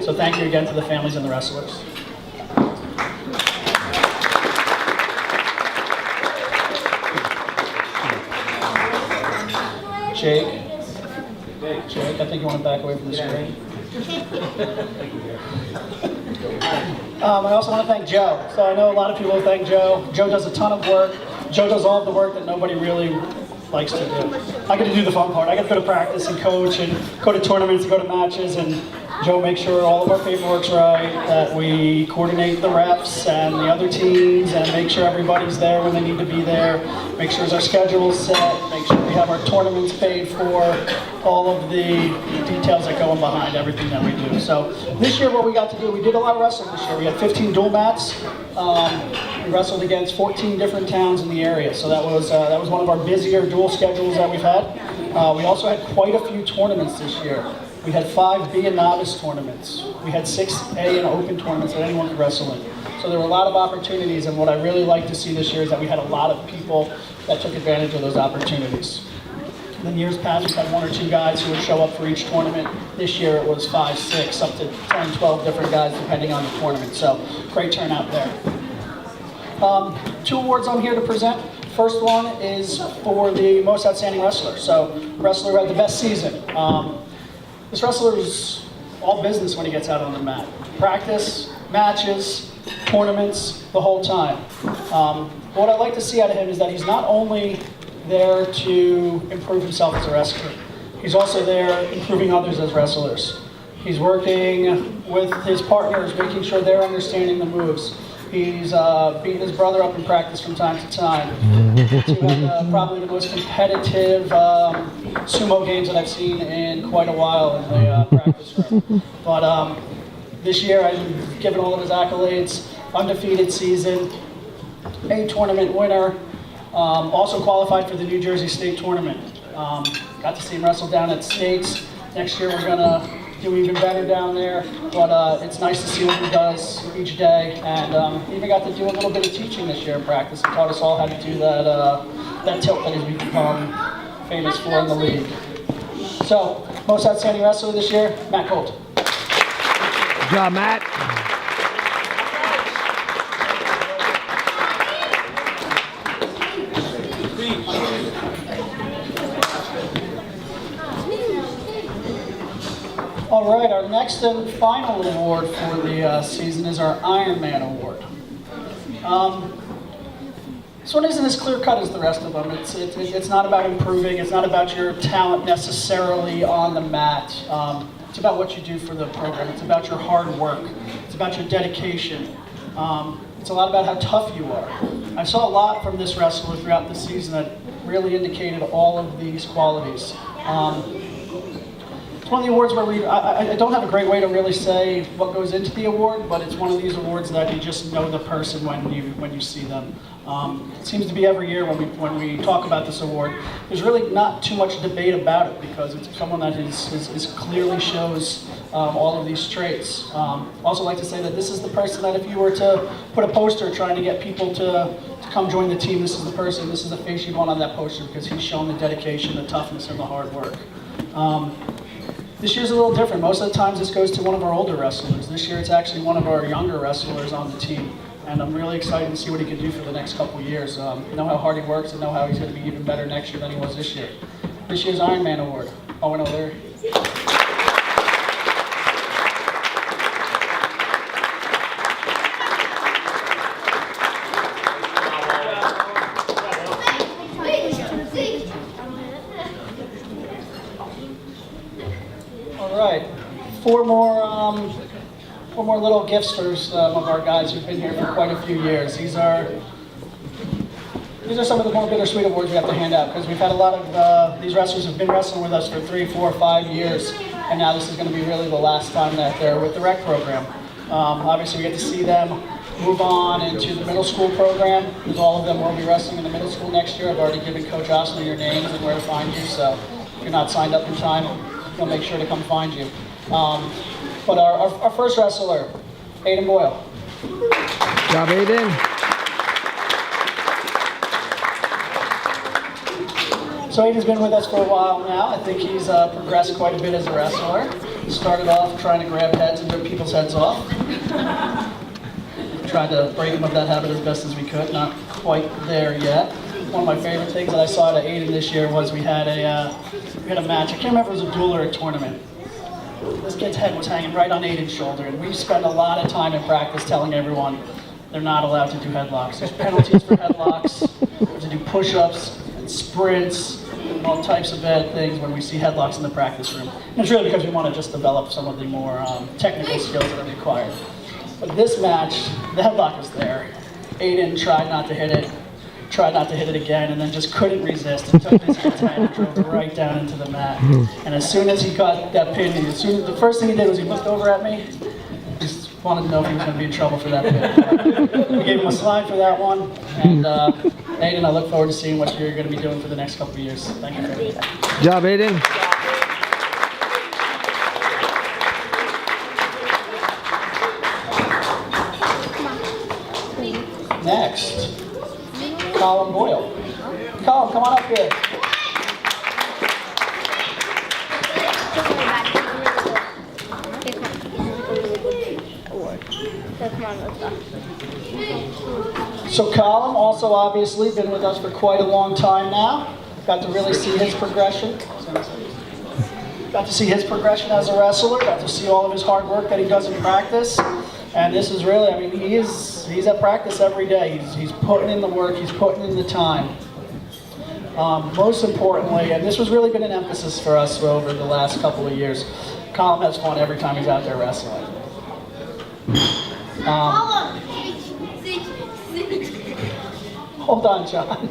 So thank you again to the families and the wrestlers. Jake, I think you want to back away from the screen. I also want to thank Joe. So I know a lot of people thank Joe. Joe does a ton of work. Joe does all of the work that nobody really likes to do. I get to do the fun part. I get to go to practice and coach and go to tournaments and go to matches, and Joe makes sure all of our paperwork's right, that we coordinate the reps and the other teams and make sure everybody's there when they need to be there, make sure our schedule's set, make sure we have our tournaments paid for, all of the details that go in behind everything that we do. So this year what we got to do, we did a lot of wrestling this year. We had 15 dual mats. We wrestled against 14 different towns in the area. So that was one of our busier dual schedules that we've had. We also had quite a few tournaments this year. We had 5 B and novice tournaments. We had 6 A and open tournaments that anyone could wrestle in. So there were a lot of opportunities, and what I really like to see this year is that we had a lot of people that took advantage of those opportunities. In years past, we've had 1 or 2 guys who would show up for each tournament. This year it was 5, 6, up to 10, 12 different guys depending on the tournament. So great turnout there. 2 awards I'm here to present. First one is for the most outstanding wrestler. So wrestler who had the best season. This wrestler is all business when he gets out on the mat. Practice, matches, tournaments, the whole time. What I'd like to see out of him is that he's not only there to improve himself as a wrestler, he's also there improving others as wrestlers. He's working with his partners, making sure they're understanding the moves. He's beating his brother up in practice from time to time. He had probably the most competitive sumo games that I've seen in quite a while in the practice room. But this year I've given all of his accolades. Undefeated season, A tournament winner, also qualified for the New Jersey State Tournament. Got to see him wrestle down at States. Next year we're going to do even better down there, but it's nice to see what he does each day, and he even got to do a little bit of teaching this year in practice. He taught us all how to do that tilt that he's become famous for in the league. So, most outstanding wrestler this year, Matt Colt. Good job, Matt. All right, our next and final award for the season is our Iron Man Award. This one isn't as clear cut as the rest of them. It's not about improving. It's not about your talent necessarily on the mat. It's about what you do for the program. It's about your hard work. It's about your dedication. It's a lot about how tough you are. I saw a lot from this wrestler throughout the season that really indicated all of these qualities. It's one of the awards where I don't have a great way to really say what goes into the award, but it's one of these awards that you just know the person when you see them. It seems to be every year when we talk about this award, there's really not too much debate about it because it's someone that is clearly shows all of these traits. Also like to say that this is the person that if you were to put a poster trying to get people to come join the team, this is the person, this is the face you'd want on that poster because he's shown the dedication, the toughness, and the hard work. This year's a little different. Most of the times this goes to one of our older wrestlers. This year it's actually one of our younger wrestlers on the team. And I'm really excited to see what he can do for the next couple of years. Know how hard he works and know how he's going to be even better next year than he was this year. This year's Iron Man Award. Oh, no, there. All right, four more little gifts for some of our guys who've been here for quite a few years. These are some of the more bittersweet awards we have to hand out because we've had a lot of these wrestlers have been wrestling with us for 3, 4, 5 years, and now this is going to be really the last time that they're with the rec program. Obviously, we get to see them move on into the middle school program, because all of them will be wrestling in the middle school next year. I've already given Coach Osler your names and where to find you, so if you're not signed up in time, he'll make sure to come find you. But our first wrestler, Aiden Boyle. Good job, Aiden. So Aiden's been with us for a while now. I think he's progressed quite a bit as a wrestler. Started off trying to grab heads and rip people's heads off. Tried to break him of that habit as best as we could. Not quite there yet. One of my favorite things that I saw at Aiden this year was we had a match. I can't remember if it was a duel or a tournament. This kid's head was hanging right on Aiden's shoulder, and we spent a lot of time in practice telling everyone they're not allowed to do headlocks. There's penalties for headlocks. We have to do push-ups and sprints and all types of bad things when we see headlocks in the practice room. And it's really because we want to just develop some of the more technical skills that are required. But this match, the headlock was there. Aiden tried not to hit it again, and then just couldn't resist and took his head and drove it right down into the mat. And as soon as he got that pin, the first thing he did was he looked over at me. He just wanted to know if he was going to be in trouble for that pin. We gave him a slide for that one, and Aiden, I look forward to seeing what you're going to be doing for the next couple of years. Thank you. Good job, Aiden. Next, Colin Boyle. Colin, come on up here. So Colin also obviously been with us for quite a long time now. Got to really see his progression. Got to see his progression as a wrestler. Got to see all of his hard work that he does in practice. And this is really, I mean, he's at practice every day. He's putting in the work, he's putting in the time. Most importantly, and this has really been an emphasis for us over the last couple of years, Colin has fun every time he's out there wrestling. Hold on, John.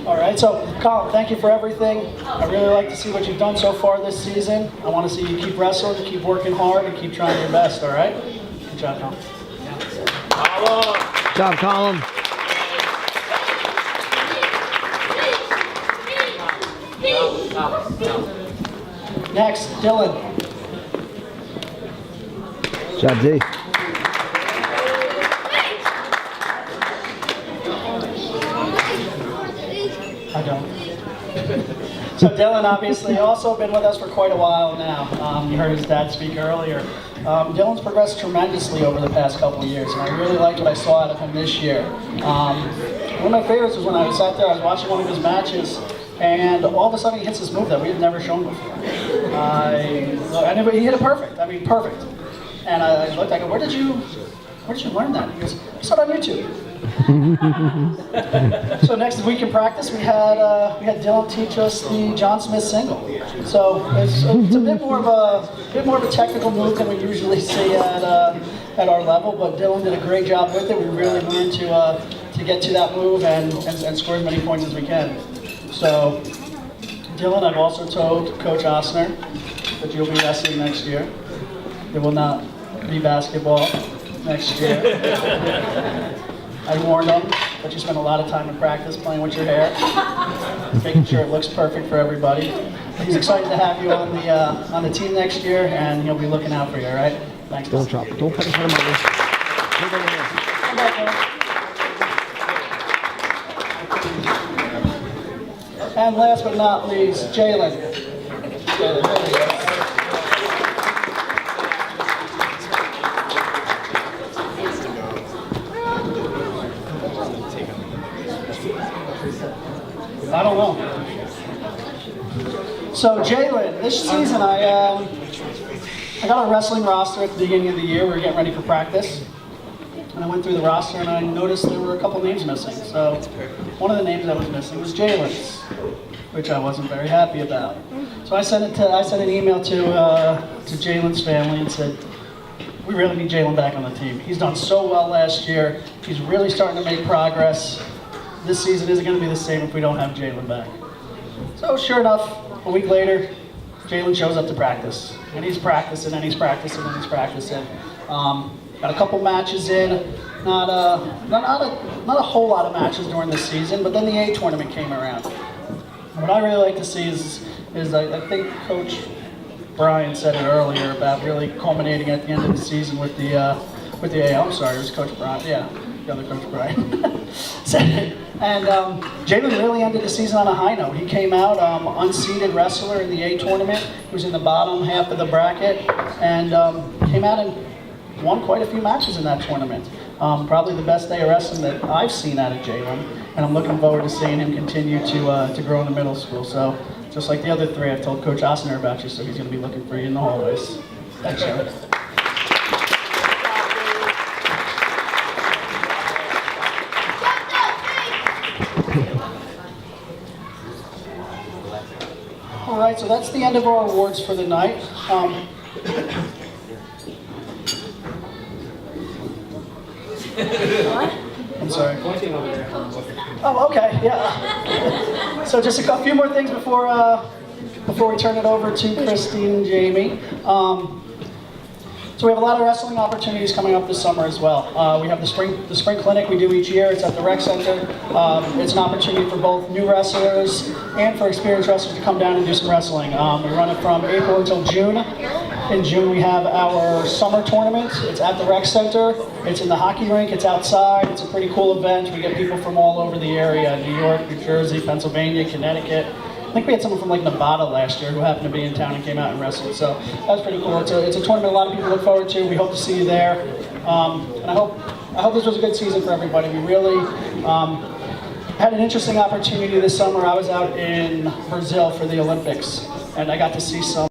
All right, so Colin, thank you for everything. I really like to see what you've done so far this season. I want to see you keep wrestling, keep working hard, and keep trying your best, all right? Good job, Colin. Good job, Colin. Next, Dylan. Good job, D. I don't. So Dylan obviously also been with us for quite a while now. You heard his dad speak earlier. Dylan's progressed tremendously over the past couple of years, and I really liked what I saw out of him this year. One of my favorites was when I was out there, I was watching one of his matches, and all of a sudden he hits this move that we had never shown before. He hit it perfect. I mean, perfect. And I looked, I go, where did you learn that? He goes, I saw it on YouTube. So next week in practice, we had Dylan teach us the John Smith single. So it's a bit more of a technical move than we usually see at our level. But Dylan did a great job with it. We really learned to get to that move and score as many points as we can. So Dylan, I've also told Coach Osner that you'll be wrestling next year. There will not be basketball next year. I warned him that you spend a lot of time in practice playing with your hair, making sure it looks perfect for everybody. He's excited to have you on the team next year, and he'll be looking out for you. All right? Thanks. Don't drop it. Don't cut in front of my Come back, Dylan. And last but not least, Jalen. There we go. I don't know. So Jalen, this season I got a wrestling roster at the beginning of the year. We were getting ready for practice. And I went through the roster and I noticed there were a couple names missing. So one of the names that was missing was Jalen's, which I wasn't very happy about. So I sent an email to Jalen's family and said, we really need Jalen back on the team. He's done so well last year. He's really starting to make progress. This season isn't going to be the same if we don't have Jalen back. So sure enough, a week later, Jalen shows up to practice. And he's practicing, and he's practicing, and he's practicing. Got a couple matches in, not a whole lot of matches during the season, but then the A tournament came around. What I really like to see is I think Coach Brian said it earlier about really culminating at the end of the season with the A. I'm sorry, it was Coach Brian, yeah. the other coach, Brian, said it. And Jalen really ended the season on a high note. He came out unseeded wrestler in the A tournament. He was in the bottom half of the bracket, and came out and won quite a few matches in that tournament. Probably the best day of wrestling that I've seen out of Jalen, and I'm looking forward to seeing him continue to grow in the middle school. So just like the other three, I've told Coach Osner about you, so he's going to be looking for you in the hallways. Thanks, Joe. All right, so that's the end of our awards for the night. I'm sorry. Oh, okay, yeah. So just a few more things before we turn it over to Christine and Jamie. So we have a lot of wrestling opportunities coming up this summer as well. We have the spring clinic we do each year. It's at the rec center. It's an opportunity for both new wrestlers and for experienced wrestlers to come down and do some wrestling. We run it from April until June. In June we have our summer tournament. It's at the rec center. It's in the hockey rink. It's outside. It's a pretty cool event. We get people from all over the area: New York, New Jersey, Pennsylvania, Connecticut. I think we had someone from like Nevada last year who happened to be in town and came out and wrestled. So that was pretty cool. It's a tournament a lot of people look forward to. We hope to see you there. And I hope this was a good season for everybody. We really had an interesting opportunity this summer. I was out in Brazil for the Olympics, and I got to see some